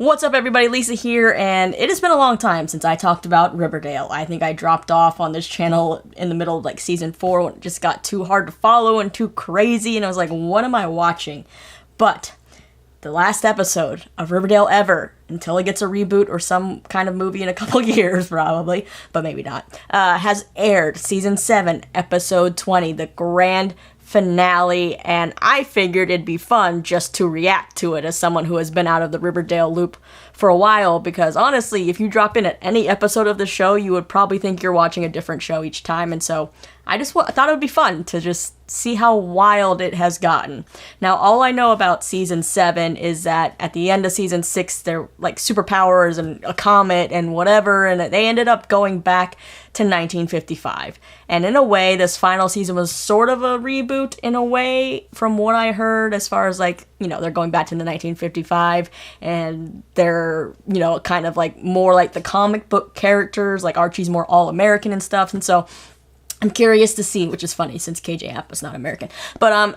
What's up, everybody? Lisa here, and it has been a long time since I talked about Riverdale. I think I dropped off on this channel in the middle of like season 4 when it just got too hard to follow and too crazy, and I was like, what am I watching? But the last episode of Riverdale ever, until it gets a reboot or some kind of movie in a couple years probably, but maybe not, has aired. Season 7, episode 20, the grand finale, and I figured it'd be fun just to react to it as someone who has been out of the Riverdale loop for a while, because honestly, if you drop in at any episode of the show, you would probably think you're watching a different show each time, and so I thought it would be fun to just see how wild it has gotten. Now, all I know about season 7 is that at the end of season 6, they're like superpowers and a comet and whatever, and they ended up going back to 1955. And in a way, this final season was sort of a reboot in a way, from what I heard, as far as like, you know, they're going back to the 1955 and they're, you know, kind of like more like the comic book characters, like Archie's more all-American and stuff, and so I'm curious to see, which is funny since KJ App is not American, but I'm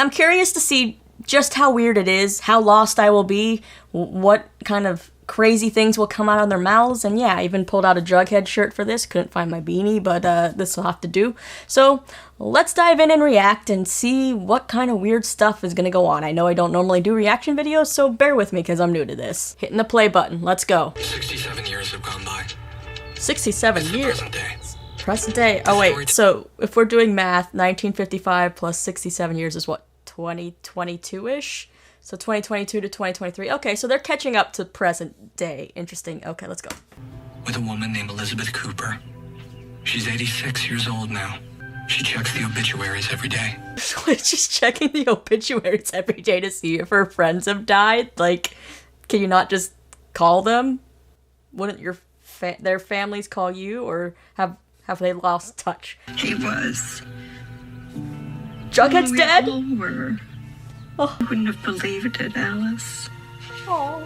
curious to see just how weird it is, how lost I will be, what kind of crazy things will come out of their mouths, and yeah, I even pulled out a Jughead shirt for this. Couldn't find my beanie, but this will have to do. So let's dive in and react and see what kind of weird stuff is gonna go on. I know I don't normally do reaction videos, so bear with me because I'm new to this. Hitting the play button. Let's go. 67 years have gone by. 67 years. Present day. Present day. Oh wait, so if we're doing math, 1955 plus 67 years is what, 2022-ish? So 2022 to 2023. Okay, so they're catching up to present day. Interesting. Okay, let's go. With a woman named Elizabeth Cooper. She's 86 years old now. She checks the obituaries every day. She's checking the obituaries every day to see if her friends have died? Like, can you not just call them? Wouldn't their families call you, or have they lost touch? He was. Jughead's dead? We all were. Oh. You wouldn't have believed it, Alice. Oh.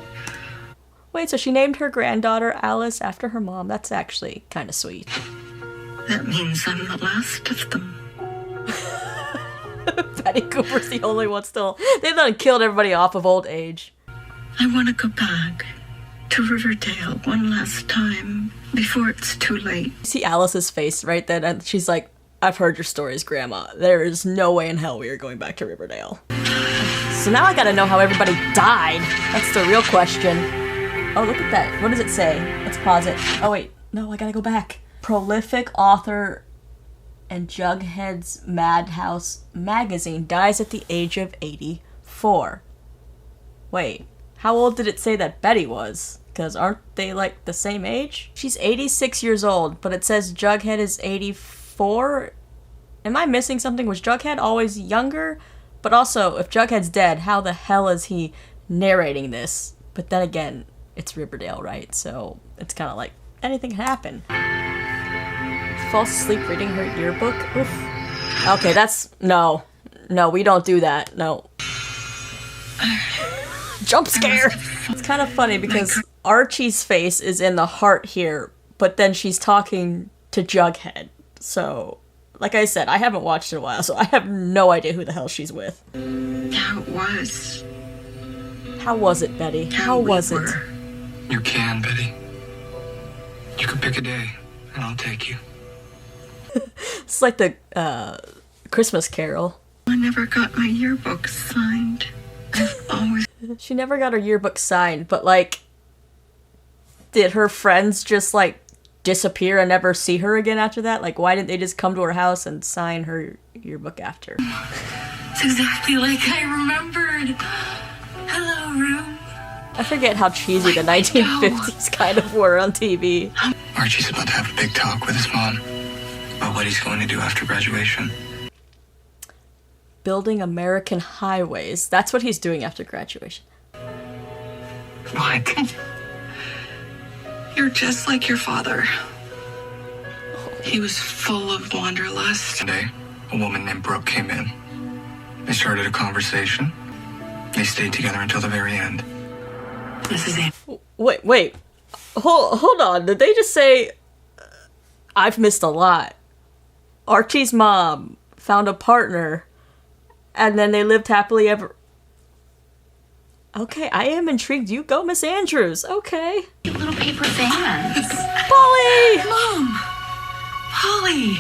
Wait, so she named her granddaughter Alice after her mom. That's actually kind of sweet. That means I'm the last of them. Betty Cooper's the only one still. They've done killed everybody off of old age. I want to go back to Riverdale one last time before it's too late. See Alice's face right then, and she's like, I've heard your stories, Grandma. There is no way in hell we are going back to Riverdale. So now I gotta know how everybody died. That's the real question. Oh, look at that. What does it say? Let's pause it. Oh, wait. No, I gotta go back. Prolific author and Jughead's Madhouse magazine dies at the age of 84. Wait, how old did it say that Betty was? Because aren't they like the same age? She's 86 years old, but it says Jughead is 84. Am I missing something? Was Jughead always younger? But also, if Jughead's dead, how the hell is he narrating this? But then again, it's Riverdale, right? So it's kind of like anything can happen. Falls asleep reading her yearbook? Oof. Okay, that's... No, we don't do that. No. Jump scare! It's kind of funny because Archie's face is in the heart here, but then she's talking to Jughead. So, like I said, I haven't watched it in a while, so I have no idea who the hell she's with. How it was. How was it, Betty? How was it? You can, Betty. You can pick a day, and I'll take you. It's like the Christmas Carol. I never got my yearbook signed. I've always... She never got her yearbook signed, but like, did her friends just like disappear and never see her again after that? Like, why didn't they just come to her house and sign her yearbook after? It's exactly like I remembered. Hello, room. I forget how cheesy the 1950s kind of were on TV. Archie's about to have a big talk with his mom about what he's going to do after graduation. Building American highways. That's what he's doing after graduation. What? You're just like your father. He was full of wanderlust. One day, a woman named Brooke came in. They started a conversation. They stayed together until the very end. This is it. Wait. Hold on. Did they just say, I've missed a lot? Archie's mom found a partner, and then they lived happily ever... Okay, I am intrigued. You go, Miss Andrews. Okay. Little paper fans. Polly! Mom! Polly!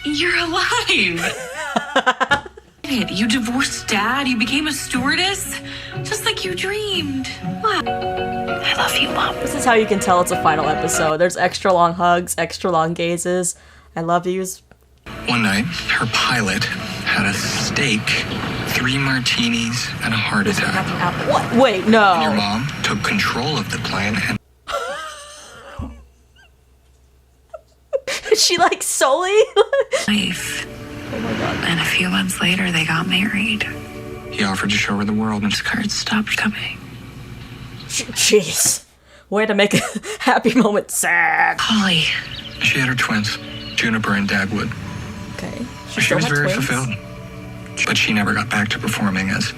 You're alive! You divorced Dad, you became a stewardess, just like you dreamed. Wow. I love you, Mom. This is how you can tell it's a final episode. There's extra long hugs, extra long gazes. I love yous. One night, her pilot had a steak, 3 martinis, and a heart attack. What? Wait, Your no. mom took control of the plane and Is she like Sully? Life. Oh my god. And a few months later, they got married. he offered to show her the world. And Cards stopped coming. Jeez. Way to make a happy moment sad. Polly. she had her twins, Juniper and Dagwood. Okay. She was still had very twins? fulfilled. But she never got back to performing as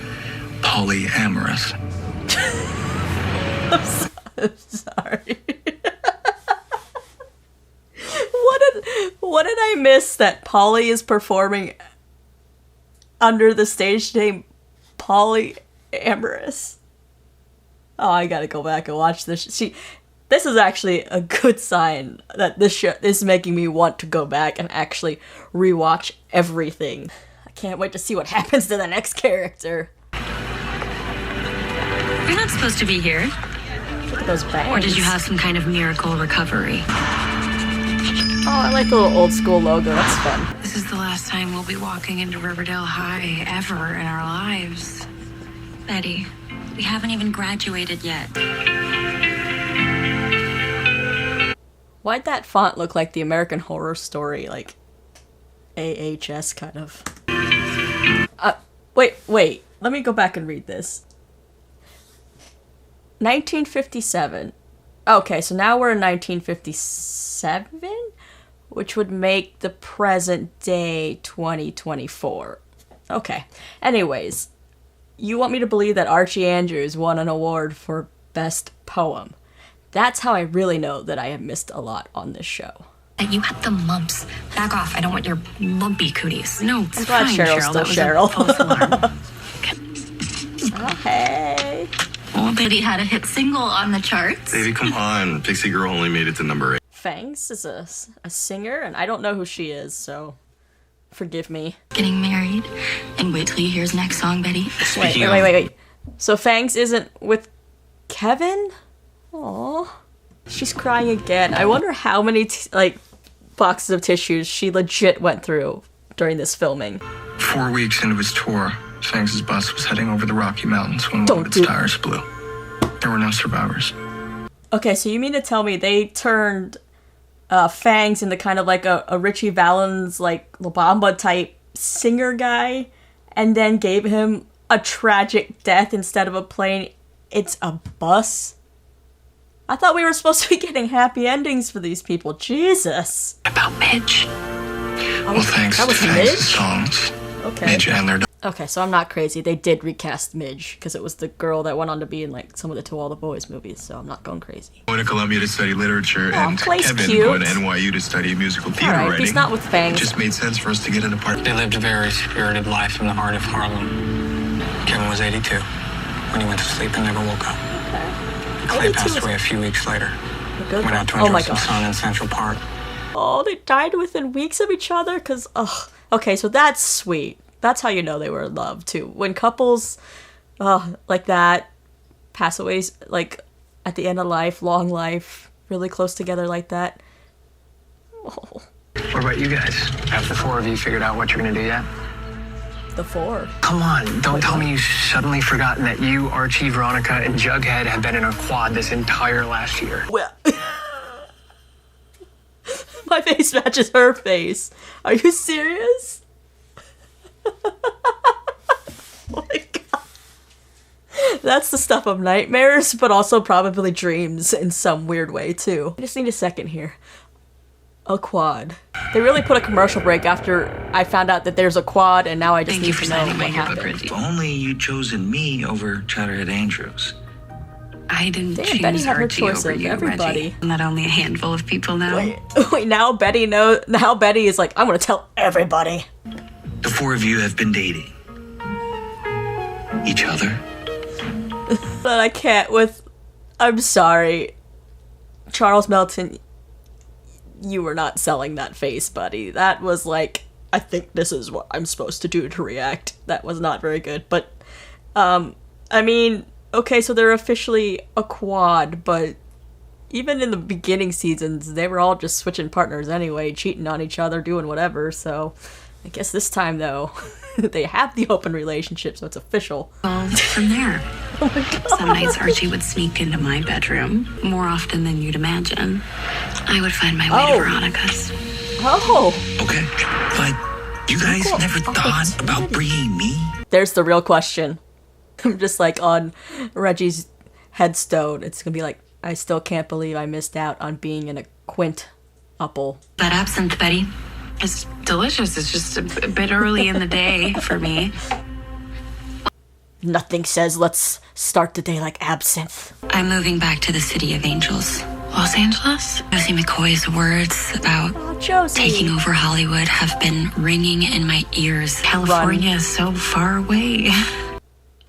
polyamorous. I'm sorry. What did I miss that Polly is performing under the stage name Polyamorous? Oh, I gotta go back and watch this. This is actually a good sign that this show is making me want to go back and actually rewatch everything. I can't wait to see what happens to the next character. You're not supposed to be here. Look at those bangs. Or did you have some kind of miracle recovery? Oh, I like the little old school logo. That's fun. This is the last time we'll be walking into Riverdale High ever in our lives. Betty, we haven't even graduated yet. Why'd that font look like the American Horror Story, like AHS kind of? Wait. Let me go back and read this. 1957. Okay, so now we're in 1957, which would make the present day 2024. Okay. Anyways, you want me to believe that Archie Andrews won an award for Best Poem. That's how I really know that I have missed a lot on this show. You had the mumps. Back off. I don't want your lumpy cooties. No, it's I'm glad fine, Cheryl's Cheryl. still That was Cheryl. a false alarm. Oh, hey. Well, Betty had a hit single on the charts. Baby, come on. Pixie Girl only made it to number 8. Fangs is a singer, and I don't know who she is, so forgive me. Getting married. And wait till you hear his next song, Betty. Wait. So Fangs isn't with Kevin? Aww. She's crying again. I wonder how many, boxes of tissues she legit went through during this filming. 4 weeks into his tour, Fangs' bus was heading over the Rocky Mountains when one of its tires blew. There were no survivors. Okay, so you mean to tell me they turned Fangs into kind of like a Richie Valens, like, La Bamba type singer guy, and then gave him a tragic death instead of a plane? It's a bus? I thought we were supposed to be getting happy endings for these people. Jesus. About Midge. Well, thanks that to was Fangs' Midge? songs, Okay. Midge and their Okay, so I'm not crazy. They did recast Midge, because it was the girl that went on to be in, like, some of the To All the Boys movies, so I'm not going crazy. Going to Columbia to study literature, Aw, and Clay's Kevin cute. going to NYU to study musical theater Alright, writing. he's not with Fangs. It just made sense for us to get an apartment. They lived a very spirited life in the heart of Harlem. Kevin was 82 when he went to sleep and never woke up. Clay 82 passed is away a few weeks later. Good Went out to one. Oh enjoy my some gosh. sun in Central Park. Oh, they died within weeks of each other? Because, ugh. Okay, so that's sweet. That's how you know they were in love, too. When couples, like that, pass away, like, at the end of life, long life, really close together like that. Oh, What about you guys? Have the 4 of you figured out what you're gonna do yet? the 4. Come on, don't tell me you suddenly forgotten that you, Archie, Veronica, and Jughead have been in a quad this entire last year. Well, my face matches her face. Are you serious? Oh my god. That's the stuff of nightmares, but also probably dreams in some weird way, too. I just need a second here. A quad. They really put a commercial break after I found out that there's a quad, and now I just Thank you need for to know signing what my happened. hypocrite. If only you'd chosen me over Chatterhead Andrews. I didn't Damn, choose Betty had her Archie choice over of you, everybody. Reggie. Not only a handful of people now. Wait, now Betty now Betty is like, I'm gonna tell everybody. The 4 of you have been dating each other. But I can't with... I'm sorry. Charles Melton, you were not selling that face, buddy. That was like, I think this is what I'm supposed to do to react. That was not very good. But, I mean, okay, so they're officially a quad, but even in the beginning seasons, they were all just switching partners anyway, cheating on each other, doing whatever, so I guess this time, though, they have the open relationship, so it's official. Well, from there. Oh my god. Some nights Archie would sneak into my bedroom more often than you'd imagine. I would find my way to Veronica's. Oh! Okay, but you guys never thought about bringing me? There's the real question. I'm just like on Reggie's headstone. It's gonna be like, I still can't believe I missed out on being in a quintuple. That absinthe, Betty, is delicious. It's just a bit early in the day for me. Nothing says let's start the day like absinthe. I'm moving back to the City of Angels. Los Angeles? Josie McCoy's words about Oh, Josie. taking over Hollywood have been ringing in my ears. California is so far away.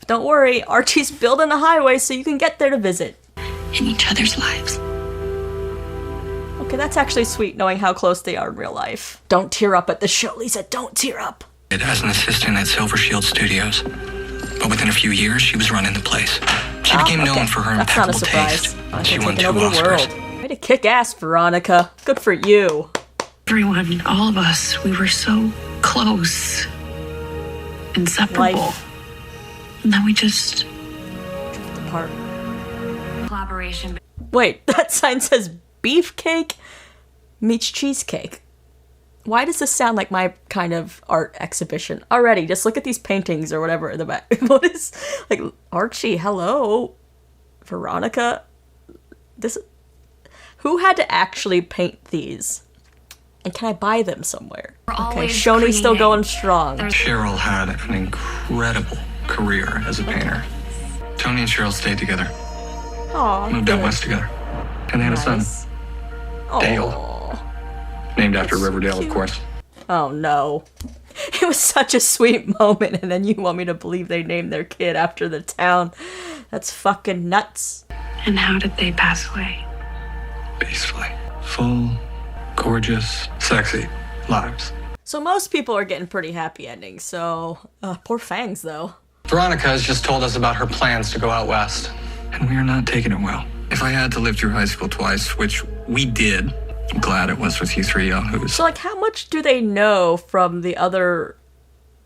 Don't worry, Archie's building a highway so you can get there to visit. In each other's lives. Okay, that's actually sweet knowing how close they are in real life. Don't tear up at the show, Lisa. Don't tear up. As an assistant at Silver Shield Studios. But within a few years, she was running the place. She became known for her That's not a impeccable surprise. taste. Veronica She won taking 2 over the Oscars. world. Way to kick ass, Veronica. Good for you. Everyone, all of us, we were so close. Inseparable. Life. And then we just... Apart. Collaboration. Wait, that sign says beefcake meets cheesecake. Why does this sound like my kind of art exhibition? Already, just look at these paintings or whatever in the back. What is, like, Archie, hello? Veronica? This, who had to actually paint these? And can I buy them somewhere? Okay, always Shoney's still creating. going strong. Cheryl had an incredible career as a painter. Tony and Cheryl stayed together, Aw, moved out west together, and they had a son, nice. Dale. Aw. named after Riverdale, of course. Oh no. It was such a sweet moment, and then you want me to believe they named their kid after the town. That's fucking nuts. And how did they pass away? Peacefully. Full, gorgeous, sexy lives. So most people are getting pretty happy endings, so... poor Fangs, though. Veronica has just told us about her plans to go out west. And we are not taking it well. If I had to live through high school twice, which we did, I'm glad it was with you three yahoos. So, like, how much do they know from the other...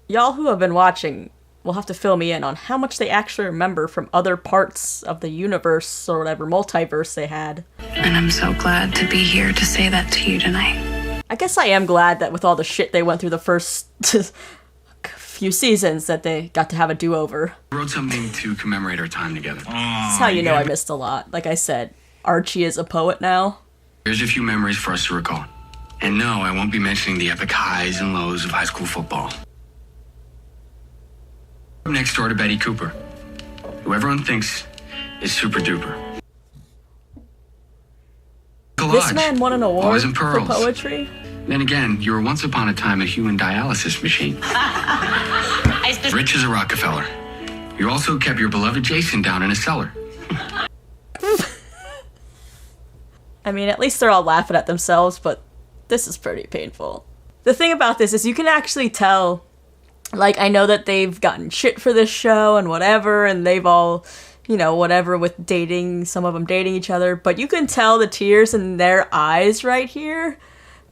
Y'all who have been watching will have to fill me in on how much they actually remember from other parts of the universe or whatever multiverse they had. And I'm so glad to be here to say that to you tonight. I guess I am glad that with all the shit they went through the first few seasons that they got to have a do-over. I wrote something to commemorate our time together. That's how you know I missed a lot. Like I said, Archie is a poet now. Here's a few memories for us to recall. And no, I won't be mentioning the epic highs and lows of high school football. Next door to Betty Cooper, who everyone thinks is super duper. This man won an award Always in for pearls. poetry. Then again, you were once upon a time a human dialysis machine. Rich as a Rockefeller. You also kept your beloved Jason down in a cellar. I mean, at least they're all laughing at themselves, but this is pretty painful. The thing about this is you can actually tell, like, I know that they've gotten shit for this show and whatever, and they've all, you know, whatever with dating, some of them dating each other, but you can tell the tears in their eyes right here.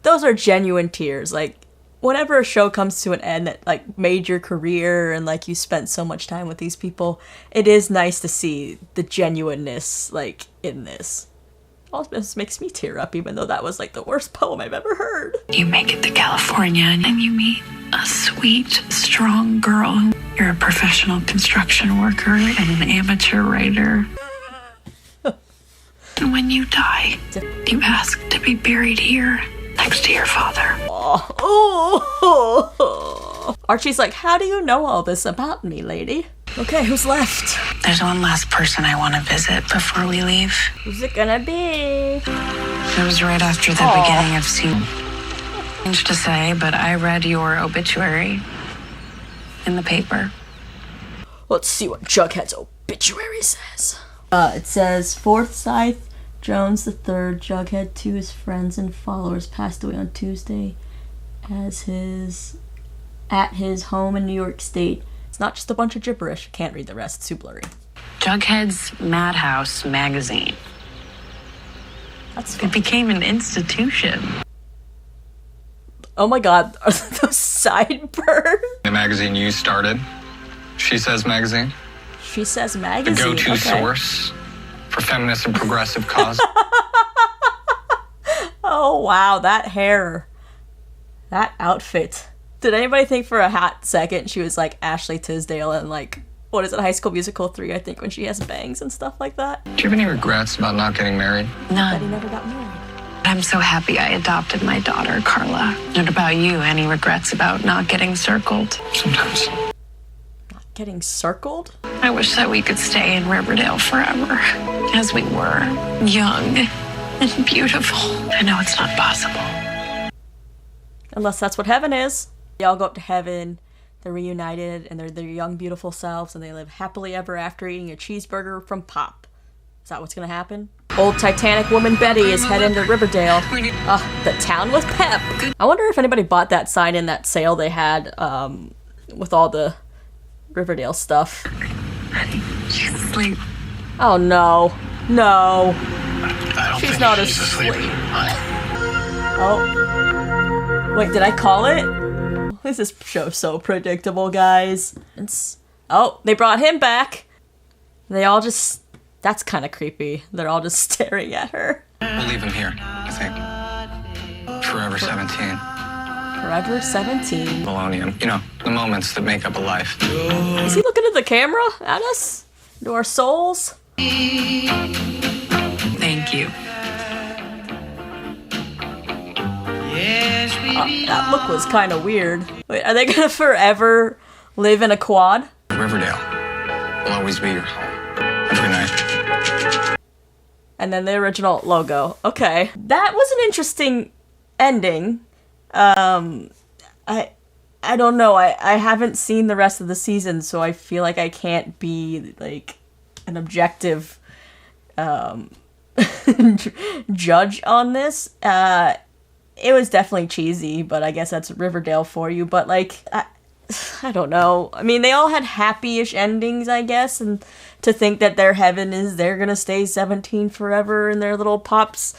Those are genuine tears. Like, whenever a show comes to an end that, like, made your career and, like, you spent so much time with these people, it is nice to see the genuineness, like, in this. Also, this makes me tear up, even though that was, like, the worst poem I've ever heard. You make it to California and you meet a sweet, strong girl. You're a professional construction worker and an amateur writer. And when you die, you ask to be buried here next to your father. Oh. Archie's like, how do you know all this about me, lady? Okay, who's left? There's one last person I want to visit before we leave. Who's it gonna be? It was right after the beginning of season. Strange to say, but I read your obituary in the paper. Let's see what Jughead's obituary says. It says, Forsyth Jones III, Jughead, to his friends and followers, passed away on Tuesday at his home in New York State. It's not just a bunch of gibberish. Can't read the rest. It's too blurry. Jughead's Madhouse magazine. That's It became an institution. Oh my god, are those sideburns? The magazine you started, She Says Magazine, She Says the magazine. go-to Okay. source for feminist and progressive causes. Oh wow, that hair. That outfit. Did anybody think for a hot second she was like Ashley Tisdale in like, what is it, High School Musical 3, I think, when she has bangs and stuff like that? Do you have any regrets about not getting married? That he None. never got married. I'm so happy I adopted my daughter, Carla. What about you? Any regrets about not getting circled? Sometimes. Not getting circled? I wish that we could stay in Riverdale forever, as we were, young and beautiful. I know it's not possible. Unless that's what heaven is. They all go up to heaven, they're reunited, and they're their young, beautiful selves, and they live happily ever after eating a cheeseburger from Pop. Is that what's gonna happen? Old Titanic woman Betty is heading to Riverdale. The town with pep. I wonder if anybody bought that sign in that sale they had with all the Riverdale stuff. Honey, she's asleep. Oh no. No. I don't She's think not she's asleep. honey. Oh. Wait, did I call it? This show's so predictable, guys. Oh, they brought him back. They all just... That's kind of creepy. They're all just staring at her. We'll leave him here, I think. Forever 17. Forever 17. Millennium. You know, the moments that make up a life. Is he looking at the camera at us? To our souls? Thank you. That look was kind of weird. Wait, are they gonna forever live in a quad? Riverdale will always be your home. Every night. And then the original logo. Okay. That was an interesting ending. I don't know. I haven't seen the rest of the season, so I feel like I can't be like an objective judge on this. It was definitely cheesy, but I guess that's Riverdale for you. But like, I don't know. I mean, they all had happy-ish endings, I guess, and to think that their heaven is they're gonna stay 17 forever in their little Pop's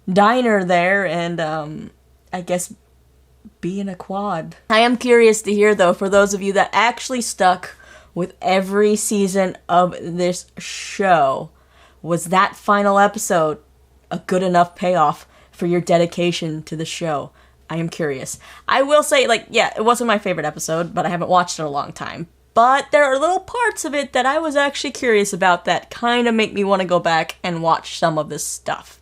diner there, and I guess be in a quad. I am curious to hear, though, for those of you that actually stuck with every season of this show, was that final episode a good enough payoff for your dedication to the show? I am curious. I will say, like, yeah, it wasn't my favorite episode, but I haven't watched it in a long time. But there are little parts of it that I was actually curious about that kind of make me want to go back and watch some of this stuff.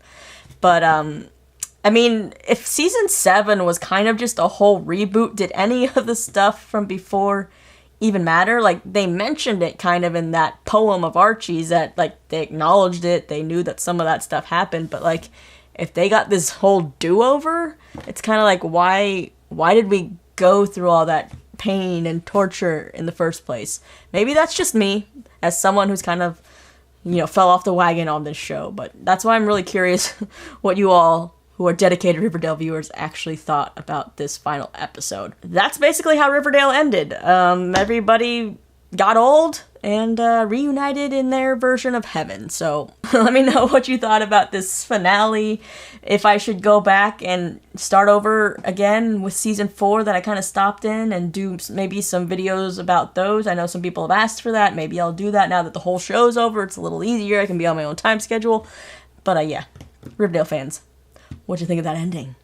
But, I mean, if season 7 was kind of just a whole reboot, did any of the stuff from before even matter? Like, they mentioned it kind of in that poem of Archie's that, like, they acknowledged it, they knew that some of that stuff happened, but, like, if they got this whole do-over, it's kind of like, why did we go through all that pain and torture in the first place? Maybe that's just me, as someone who's kind of, you know, fell off the wagon on this show, but that's why I'm really curious what you all who are dedicated Riverdale viewers actually thought about this final episode. That's basically how Riverdale ended. Everybody got old and reunited in their version of heaven. So let me know what you thought about this finale. If I should go back and start over again with season 4 that I kind of stopped in and do maybe some videos about those. I know some people have asked for that. Maybe I'll do that now that the whole show's over. It's a little easier. I can be on my own time schedule. But yeah, Riverdale fans, what'd you think of that ending?